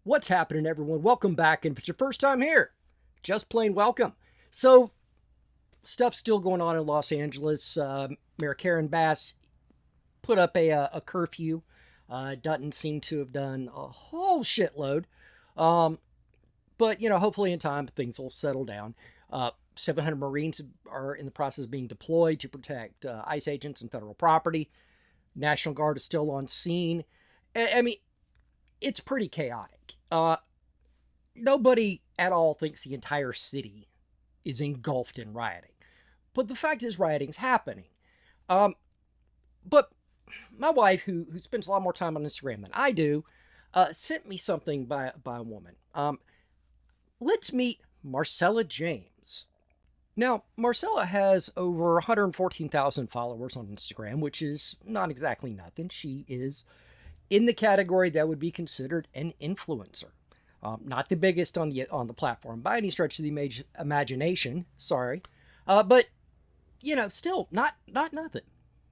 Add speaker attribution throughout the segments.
Speaker 1: What's happening, everyone? Welcome back. And if it's your first time here, just plain welcome. So, stuff's still going on in Los Angeles. Mayor Karen Bass put up a curfew. Doesn't seem to have done a whole shitload. But, hopefully in time things will settle down. 700 Marines are in the process of being deployed to protect ICE agents and federal property. National Guard is still on scene. I mean, it's pretty chaotic. Nobody at all thinks the entire city is engulfed in rioting. But the fact is, rioting's happening. But my wife, who spends a lot more time on Instagram than I do, sent me something by a woman. Let's meet Marcella James. Now, Marcella has over 114,000 followers on Instagram, which is not exactly nothing. She is in the category that would be considered an influencer. Not the biggest on the platform by any stretch of the imagination. Sorry. But, still not nothing.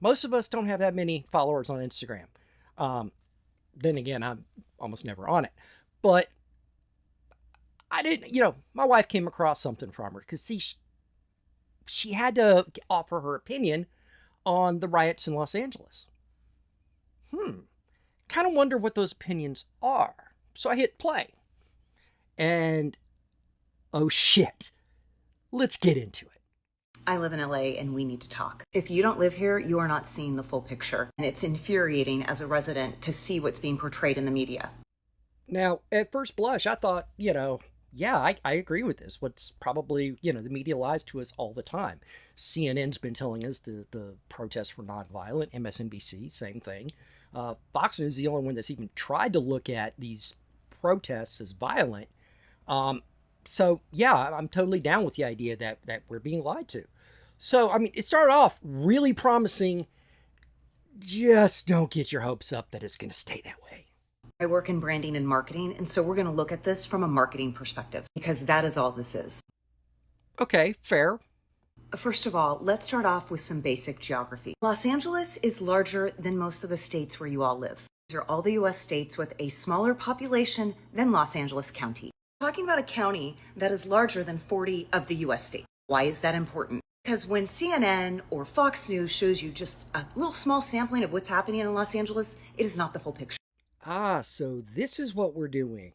Speaker 1: Most of us don't have that many followers on Instagram. Then again, I'm almost never on it. But I didn't, my wife came across something from her because, see, she had to offer her opinion on the riots in Los Angeles. Kind of wonder what those opinions are. So I hit play. And, oh shit, let's get into it.
Speaker 2: I live in LA and we need to talk. If you don't live here, you are not seeing the full picture. And it's infuriating as a resident to see what's being portrayed in the media.
Speaker 1: Now, at first blush, I thought, yeah, I agree with this. What's probably, the media lies to us all the time. CNN's been telling us the protests were nonviolent. MSNBC, same thing. Fox News is the only one that's even tried to look at these protests as violent. So, yeah, I'm totally down with the idea that we're being lied to. So, I mean, it started off really promising. Just don't get your hopes up that it's going to stay that way.
Speaker 2: I work in branding and marketing, and so we're going to look at this from a marketing perspective, because that is all this is.
Speaker 1: Okay, fair.
Speaker 2: First of all, let's start off with some basic geography. Los Angeles is larger than most of the states where you all live. These are all the U.S. states with a smaller population than Los Angeles County. We're talking about a county that is larger than 40 of the U.S. states. Why is that important? Because when CNN or Fox News shows you just a little small sampling of what's happening in Los Angeles, it is not the full picture.
Speaker 1: So this is what we're doing.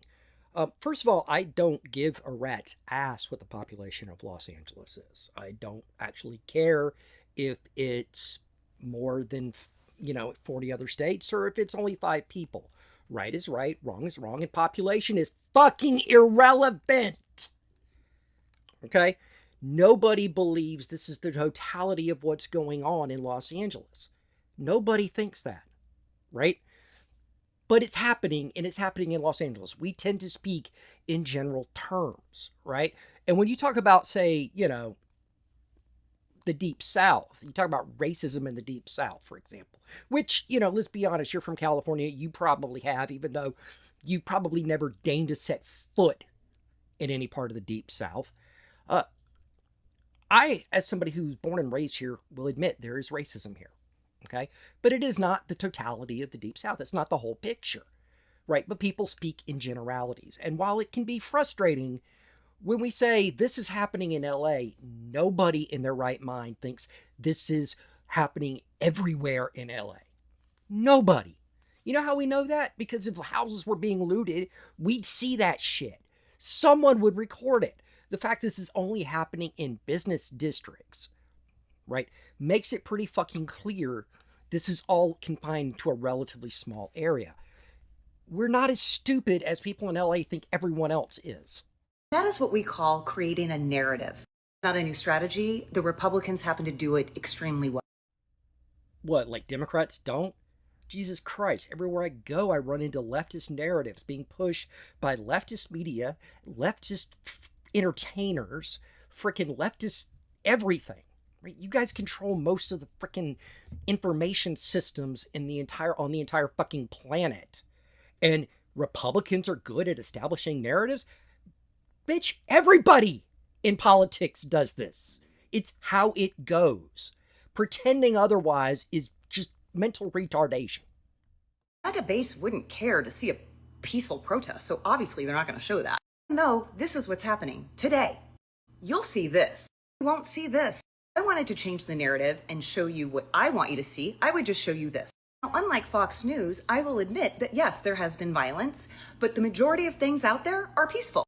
Speaker 1: First of all, I don't give a rat's ass what the population of Los Angeles is. I don't actually care if it's more than, 40 other states or if it's only 5 people. Right is right, wrong is wrong, and population is fucking irrelevant. Okay? Nobody believes this is the totality of what's going on in Los Angeles. Nobody thinks that, right? But it's happening, and it's happening in Los Angeles. We tend to speak in general terms, right? And when you talk about, say, the Deep South, you talk about racism in the Deep South, for example, which, let's be honest, you're from California, you probably have, even though you've probably never deigned to set foot in any part of the Deep South. I, as somebody who's born and raised here, will admit there is racism here. Okay, but it is not the totality of the Deep South. It's not the whole picture, right? But people speak in generalities. And while it can be frustrating when we say this is happening in LA, nobody in their right mind thinks this is happening everywhere in LA. Nobody. You know how we know that? Because if houses were being looted, we'd see that shit. Someone would record it. The fact this is only happening in business districts, right, makes it pretty fucking clear this is all confined to a relatively small area. We're not as stupid as people in LA think everyone else is.
Speaker 2: That is what we call creating a narrative. Not a new strategy. The Republicans happen to do it extremely well.
Speaker 1: What, like Democrats don't? Jesus Christ, everywhere I go, I run into leftist narratives being pushed by leftist media, leftist entertainers, freaking leftist everything. Right? You guys control most of the freaking information systems on the entire fucking planet. And Republicans are good at establishing narratives? Bitch, everybody in politics does this. It's how it goes. Pretending otherwise is just mental retardation.
Speaker 2: MAGA base wouldn't care to see a peaceful protest, so obviously they're not going to show that. No, this is what's happening today. You'll see this. You won't see this. If I wanted to change the narrative and show you what I want you to see, I would just show you this. Now, unlike Fox News, I will admit that yes, there has been violence, but the majority of things out there are peaceful.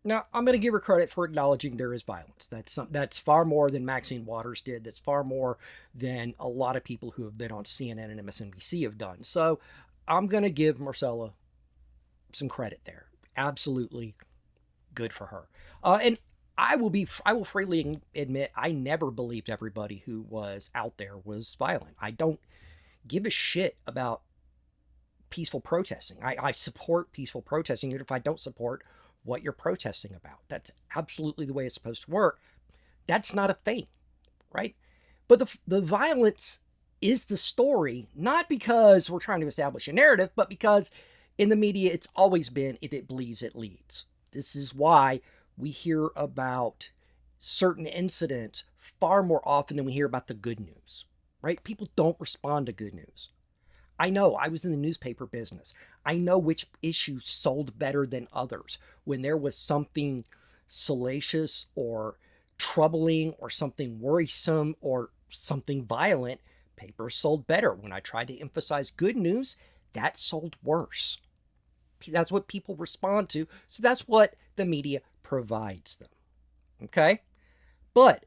Speaker 1: Now, I'm going to give her credit for acknowledging there is violence. That's far more than Maxine Waters did. That's far more than a lot of people who have been on CNN and MSNBC have done. So I'm going to give Marcella some credit there. Absolutely good for her. And I will freely admit I never believed everybody who was out there was violent. I don't give a shit about peaceful protesting. I support peaceful protesting, even if I don't support what you're protesting about. That's absolutely the way it's supposed to work. That's not a thing, right? But the violence is the story, not because we're trying to establish a narrative, but because in the media it's always been, if it bleeds, it leads. This is why we hear about certain incidents far more often than we hear about the good news, right? People don't respond to good news. I know, I was in the newspaper business. I know which issues sold better than others. When there was something salacious or troubling or something worrisome or something violent, papers sold better. When I tried to emphasize good news, that sold worse. That's what people respond to. So that's what the media provides them. Okay? But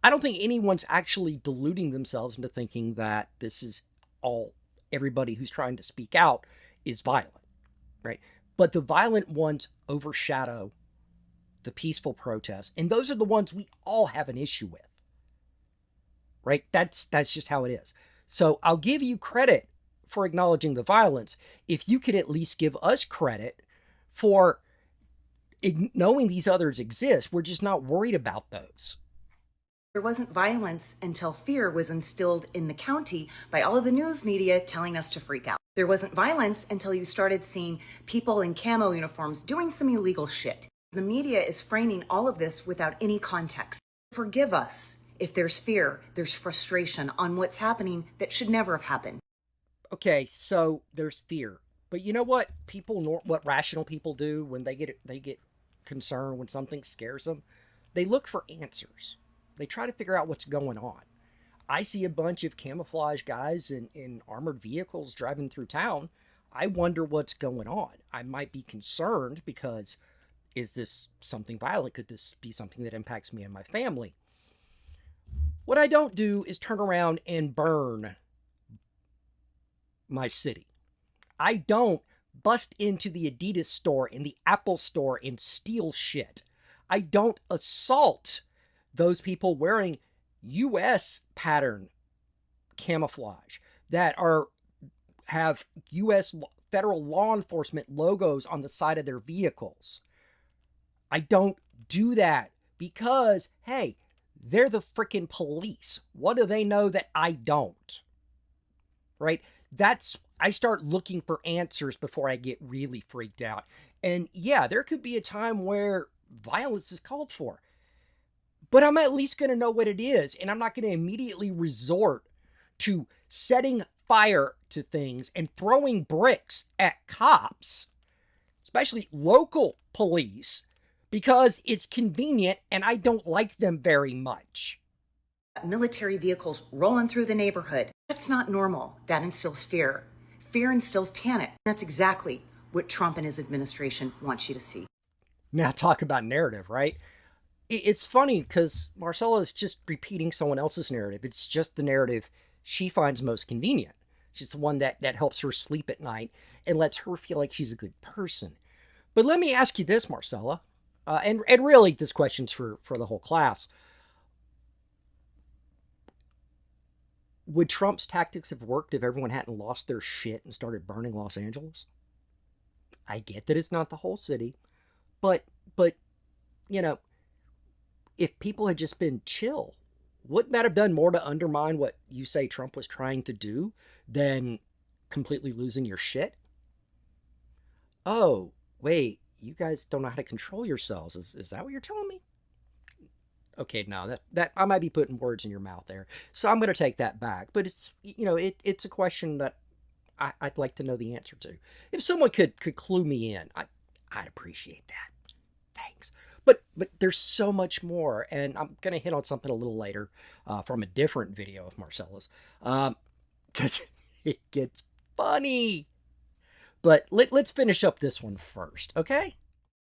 Speaker 1: I don't think anyone's actually deluding themselves into thinking that this is all everybody who's trying to speak out is violent, right? But the violent ones overshadow the peaceful protests, and those are the ones we all have an issue with, right? That's just how it is. So I'll give you credit for acknowledging the violence if you could at least give us credit for knowing these others exist. We're just not worried about those.
Speaker 2: There wasn't violence until fear was instilled in the county by all of the news media telling us to freak out. There wasn't violence until you started seeing people in camo uniforms doing some illegal shit. The media is framing all of this without any context. Forgive us if there's fear, there's frustration on what's happening that should never have happened.
Speaker 1: Okay, so there's fear. But you know what what rational people do when they get concerned, when something scares them? They look for answers. They try to figure out what's going on. I see a bunch of camouflage guys in armored vehicles driving through town. I wonder what's going on. I might be concerned because is this something violent? Could this be something that impacts me and my family? What I don't do is turn around and burn my city. I don't bust into the Adidas store and the Apple store and steal shit. I don't assault those people wearing U.S. pattern camouflage that have U.S. federal law enforcement logos on the side of their vehicles. I don't do that because, hey, they're the freaking police. What do they know that I don't? Right? I start looking for answers before I get really freaked out. And yeah, there could be a time where violence is called for. But I'm at least going to know what it is, and I'm not going to immediately resort to setting fire to things and throwing bricks at cops, especially local police, because it's convenient and I don't like them very much.
Speaker 2: Military vehicles rolling through the neighborhood. That's not normal. That instills fear. Fear instills panic. That's exactly what Trump and his administration want you to see.
Speaker 1: Now talk about narrative, right? It's funny because Marcella is just repeating someone else's narrative. It's just the narrative she finds most convenient. She's the one that helps her sleep at night and lets her feel like she's a good person. But let me ask you this, Marcella, and really this question's for the whole class. Would Trump's tactics have worked if everyone hadn't lost their shit and started burning Los Angeles? I get that it's not the whole city, but you know, if people had just been chill, wouldn't that have done more to undermine what you say Trump was trying to do than completely losing your shit? Oh, wait, you guys don't know how to control yourselves. Is that what you're telling me? Okay, no, that I might be putting words in your mouth there. So I'm going to take that back. But it's a question that I'd like to know the answer to. If someone could clue me in, I'd appreciate that. Thanks. But there's so much more, and I'm gonna hit on something a little later from a different video of Marcella's, because it gets funny. But let's finish up this one first, okay?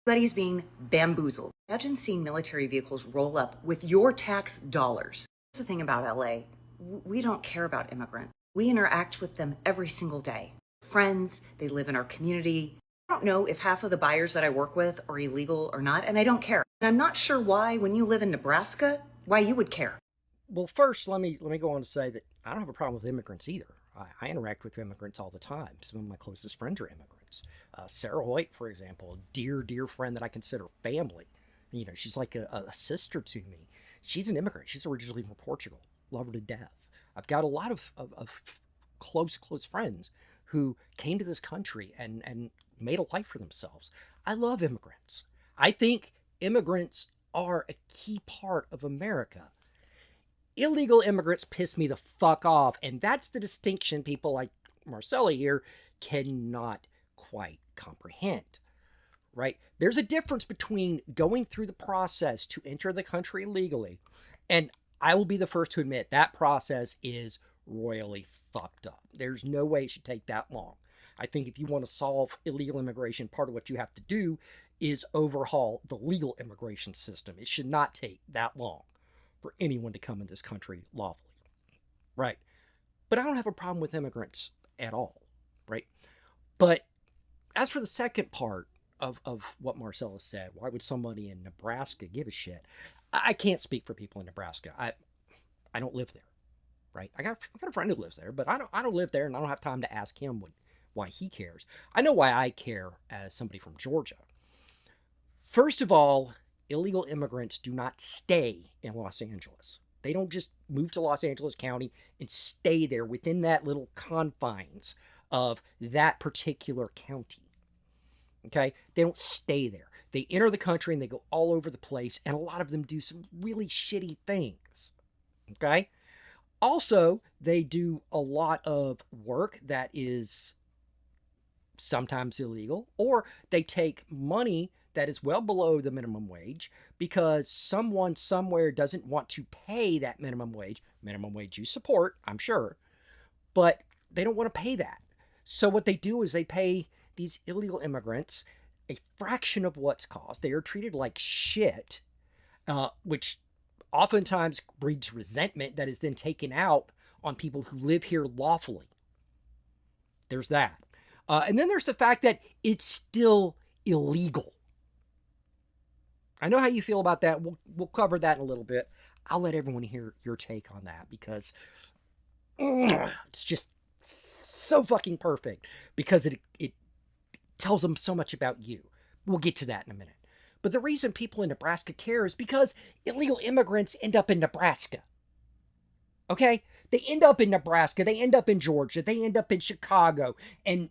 Speaker 2: Everybody's being bamboozled. Imagine seeing military vehicles roll up with your tax dollars. That's the thing about LA. We don't care about immigrants. We interact with them every single day. Friends, they live in our community. I don't know if half of the buyers that I work with are illegal or not, and I don't care. And I'm not sure why, when you live in Nebraska, why you would care.
Speaker 1: Well, first, let me go on to say that I don't have a problem with immigrants either. I interact with immigrants all the time. Some of my closest friends are immigrants. Sarah Hoyt, for example, a dear friend that I consider family. You know, she's like a sister to me. She's an immigrant. She's originally from Portugal. Love her to death. I've got a lot of close friends who came to this country and made a life for themselves. I love immigrants. I think immigrants are a key part of America. Illegal immigrants piss me the fuck off, and that's the distinction people like Marcella here cannot quite comprehend, right? There's a difference between going through the process to enter the country legally, and I will be the first to admit that process is royally fucked up. There's no way it should take that long. I think if you want to solve illegal immigration, part of what you have to do is overhaul the legal immigration system. It should not take that long for anyone to come in this country lawfully, right? But I don't have a problem with immigrants at all, right? But as for the second part of what Marcella said, why would somebody in Nebraska give a shit? I can't speak for people in Nebraska. I don't live there, right? I got a friend who lives there, but I don't live there, and I don't have time to ask him why he cares. I know why I care as somebody from Georgia. First of all, illegal immigrants do not stay in Los Angeles. They don't just move to Los Angeles County and stay there within that little confines of that particular county. Okay? They don't stay there. They enter the country and they go all over the place, and a lot of them do some really shitty things. Okay? Also, they do a lot of work that is sometimes illegal, or they take money that is well below the minimum wage because someone somewhere doesn't want to pay that minimum wage you support, I'm sure, but they don't want to pay that. So what they do is they pay these illegal immigrants a fraction of what's cost. They are treated like shit, which oftentimes breeds resentment that is then taken out on people who live here lawfully. There's that. And then there's the fact that it's still illegal. I know how you feel about that. We'll cover that in a little bit. I'll let everyone hear your take on that because it's just so fucking perfect because it tells them so much about you. We'll get to that in a minute. But the reason people in Nebraska care is because illegal immigrants end up in Nebraska. Okay? They end up in Nebraska. They end up in Georgia. They end up in Chicago and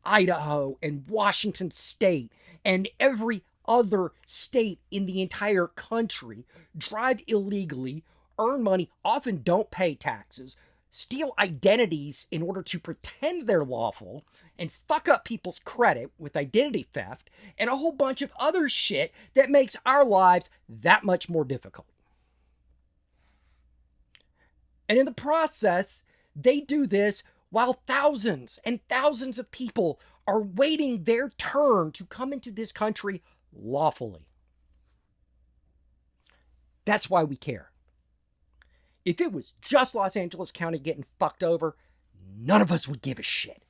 Speaker 1: Idaho and Washington State and every other state in the entire country, drive illegally, earn money, often don't pay taxes, steal identities in order to pretend they're lawful, and fuck up people's credit with identity theft, and a whole bunch of other shit that makes our lives that much more difficult. And in the process, they do this while thousands and thousands of people are waiting their turn to come into this country lawfully. That's why we care. If it was just Los Angeles County getting fucked over, none of us would give a shit.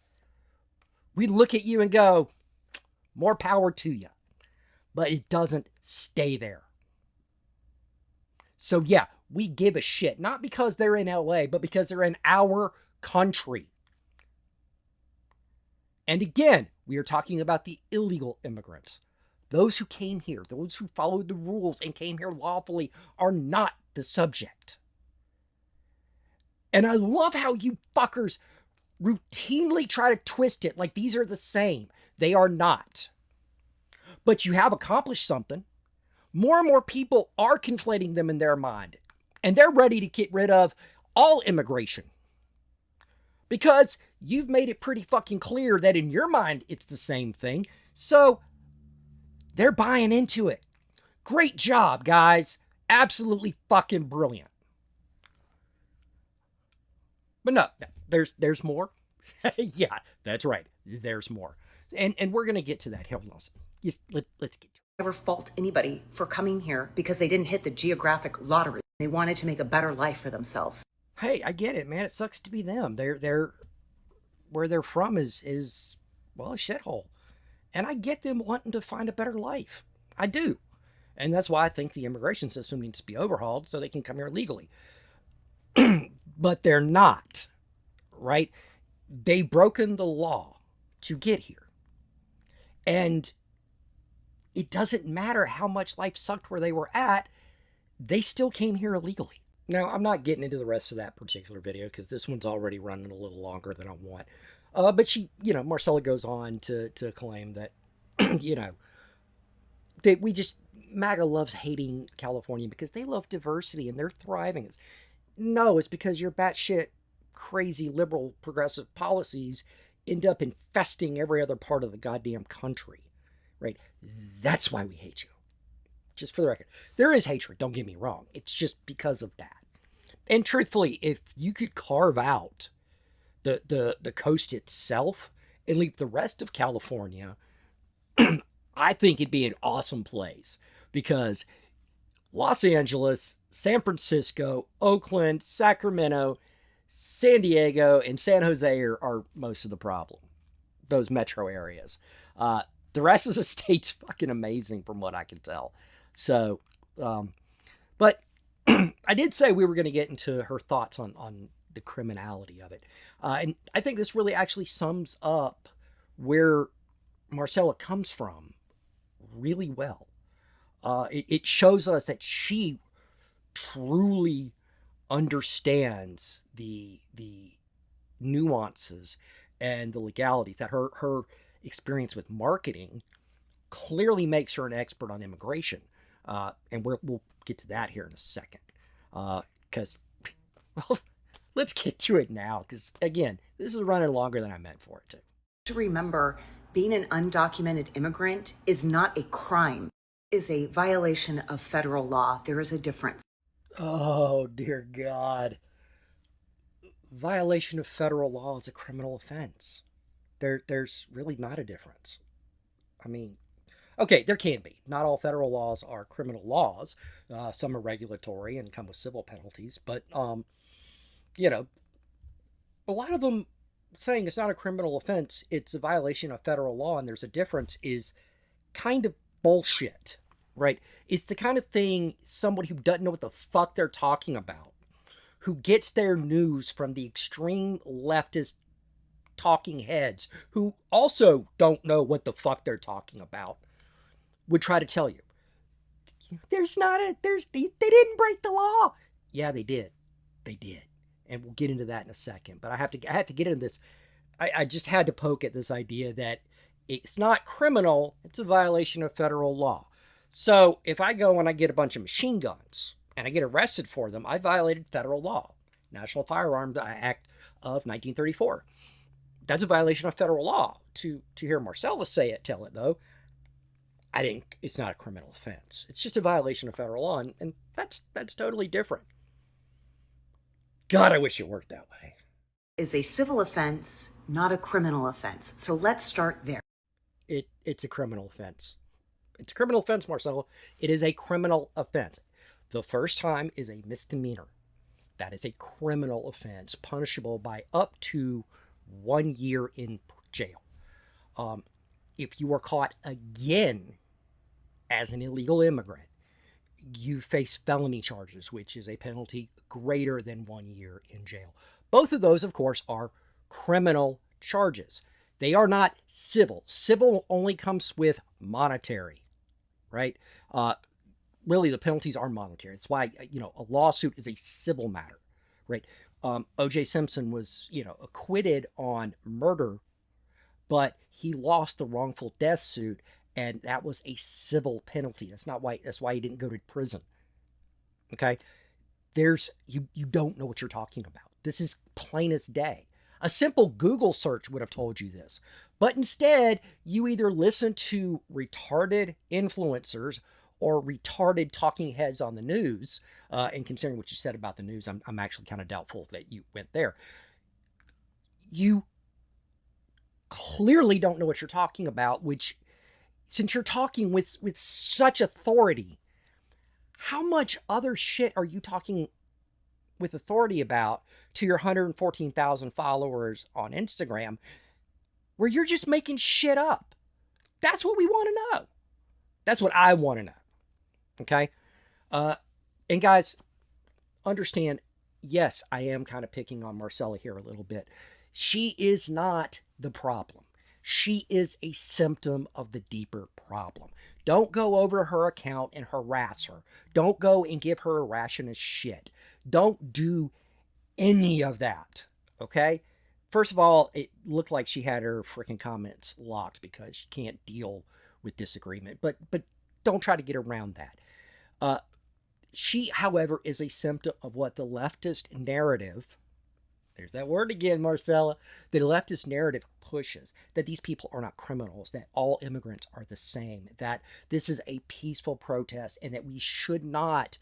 Speaker 1: We'd look at you and go, more power to you. But it doesn't stay there. So yeah, we give a shit. Not because they're in LA, but because they're in our country. And again, we are talking about the illegal immigrants. Those who came here, those who followed the rules and came here lawfully are not the subject. And I love how you fuckers routinely try to twist it like these are the same. They are not. But you have accomplished something. More and more people are conflating them in their mind. And they're ready to get rid of all immigration. because you've made it pretty fucking clear that in your mind it's the same thing. So they're buying into it. Great job, guys. Absolutely fucking brilliant. But no, there's more. Yeah, that's right. There's more. And we're going to get to that. Hell no. Yes, let's get to it.
Speaker 2: Never fault anybody for coming here because they didn't hit the geographic lottery. They wanted to make a better life for themselves.
Speaker 1: Hey, I get it, man. It sucks to be them. They're where they're from is well, a shithole. And I get them wanting to find a better life. I do. And that's why I think the immigration system needs to be overhauled so they can come here legally. But they're not, right? They've broken the law to get here. And it doesn't matter how much life sucked where they were at, they still came here illegally. Now, I'm not getting into the rest of that particular video because this one's already running a little longer than I want. But she, Marcella goes on to claim that, that MAGA loves hating California because they love diversity and they're thriving. No, it's because your batshit crazy liberal progressive policies end up infesting every other part of the goddamn country, right? That's why we hate you. Just for the record, there is hatred, don't get me wrong. It's just because of that. And truthfully, if you could carve out the coast itself and leave the rest of California, I think it'd be an awesome place because Los Angeles, San Francisco, Oakland, Sacramento, San Diego, and San Jose are most of the problem. Those metro areas. The rest of the state's fucking amazing from what I can tell. So, but I did say we were going to get into her thoughts on the criminality of it. And I think this really actually sums up where Marcella comes from really well. It shows us that she truly understands the nuances and the legalities, that her experience with marketing clearly makes her an expert on immigration. And we'll get to that here in a second. Because, well, let's get to it now. Because, again, this is running longer than I meant for it to.
Speaker 2: To remember, being an undocumented immigrant is not a crime. It is a violation of federal law. There is a difference.
Speaker 1: Oh, dear God. Violation of federal law is a criminal offense. There's really not a difference. I mean, okay, there can be. Not all federal laws are criminal laws. Some are regulatory and come with civil penalties. But, a lot of them saying it's not a criminal offense, it's a violation of federal law, and there's a difference is kind of bullshit, right? It's the kind of thing somebody who doesn't know what the fuck they're talking about, who gets their news from the extreme leftist talking heads, who also don't know what the fuck they're talking about, would try to tell you. They didn't break the law. Yeah, they did. They did. And we'll get into that in a second. But I have to get into this. I just had to poke at this idea that it's not criminal. It's a violation of federal law. So if I go and I get a bunch of machine guns and I get arrested for them, I violated federal law. National Firearms Act of 1934. That's a violation of federal law. To hear Marcella tell it though, it's not a criminal offense. It's just a violation of federal law, and that's totally different. God, I wish it worked that way.
Speaker 2: Is a civil offense, not a criminal offense. So let's start there.
Speaker 1: It's a criminal offense. It's a criminal offense, Marcella. It is a criminal offense. The first time is a misdemeanor. That is a criminal offense, punishable by up to 1 year in jail. If you are caught again as an illegal immigrant, you face felony charges, which is a penalty greater than 1 year in jail. Both of those, of course, are criminal charges. They are not civil. Civil only comes with monetary, right? Really, the penalties are monetary. It's why, a lawsuit is a civil matter, right? O.J. Simpson was, acquitted on murder, but he lost the wrongful death suit, and that was a civil penalty. That's why he didn't go to prison. Okay? You don't know what you're talking about. This is plain as day. A simple Google search would have told you this. But instead, you either listen to retarded influencers or retarded talking heads on the news. And considering what you said about the news, I'm actually kind of doubtful that you went there. You clearly don't know what you're talking about, which, since you're talking with such authority, how much other shit are you talking with authority about to your 114,000 followers on Instagram where you're just making shit up? That's what we want to know. That's what I want to know. Okay? And guys, understand, yes, I am kind of picking on Marcella here a little bit. She is not the problem. She is a symptom of the deeper problem. Don't go over her account and harass her. Don't go and give her a ration of shit. Don't do any of that, okay? First of all, it looked like she had her freaking comments locked because she can't deal with disagreement. But don't try to get around that. She, however, is a symptom of what the leftist narrative, there's that word again, Marcella, the leftist narrative pushes, that these people are not criminals, that all immigrants are the same, that this is a peaceful protest, and that we should not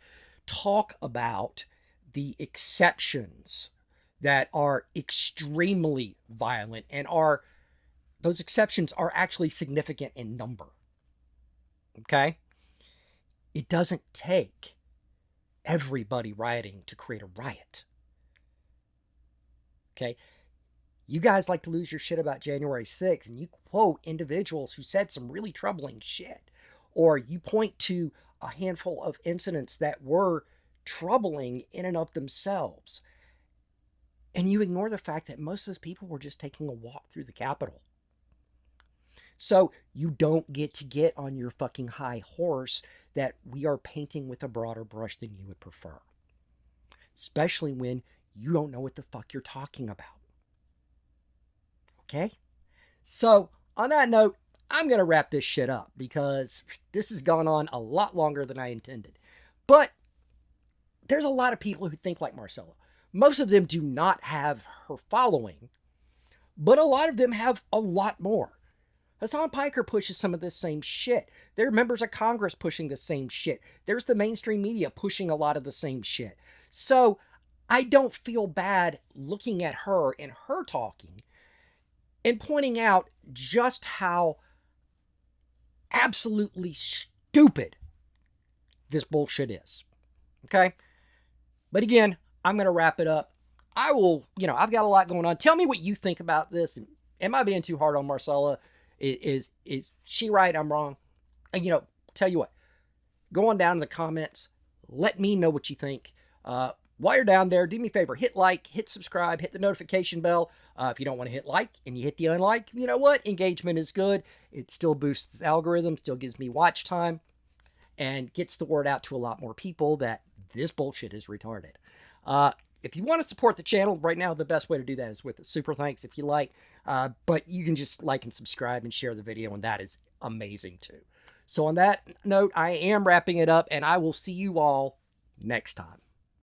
Speaker 1: talk about the exceptions that are extremely violent and those exceptions are actually significant in number. Okay? It doesn't take everybody rioting to create a riot. Okay? You guys like to lose your shit about January 6th, and you quote individuals who said some really troubling shit. Or you point to a handful of incidents that were troubling in and of themselves. And you ignore the fact that most of those people were just taking a walk through the Capitol. So you don't get on your fucking high horse that we are painting with a broader brush than you would prefer. Especially when you don't know what the fuck you're talking about. Okay? So, on that note, I'm going to wrap this shit up because this has gone on a lot longer than I intended. But there's a lot of people who think like Marcella. Most of them do not have her following, but a lot of them have a lot more. Hassan Piker pushes some of this same shit. There are members of Congress pushing the same shit. There's the mainstream media pushing a lot of the same shit. So I don't feel bad looking at her and her talking and pointing out just how absolutely stupid this bullshit is. Okay? But again, I'm going to wrap it up. I will, I've got a lot going on. Tell me what you think about this. Am I being too hard on Marcella? Is she right? I'm wrong. And, tell you what, go on down in the comments. Let me know what you think. While you're down there, do me a favor. Hit like, hit subscribe, hit the notification bell. If you don't want to hit like and you hit the unlike, you know what? Engagement is good. It still boosts the algorithm, still gives me watch time, and gets the word out to a lot more people that this bullshit is retarded. If you want to support the channel right now, the best way to do that is with a super thanks if you like. But you can just like and subscribe and share the video, and that is amazing too. So on that note, I am wrapping it up, and I will see you all next time.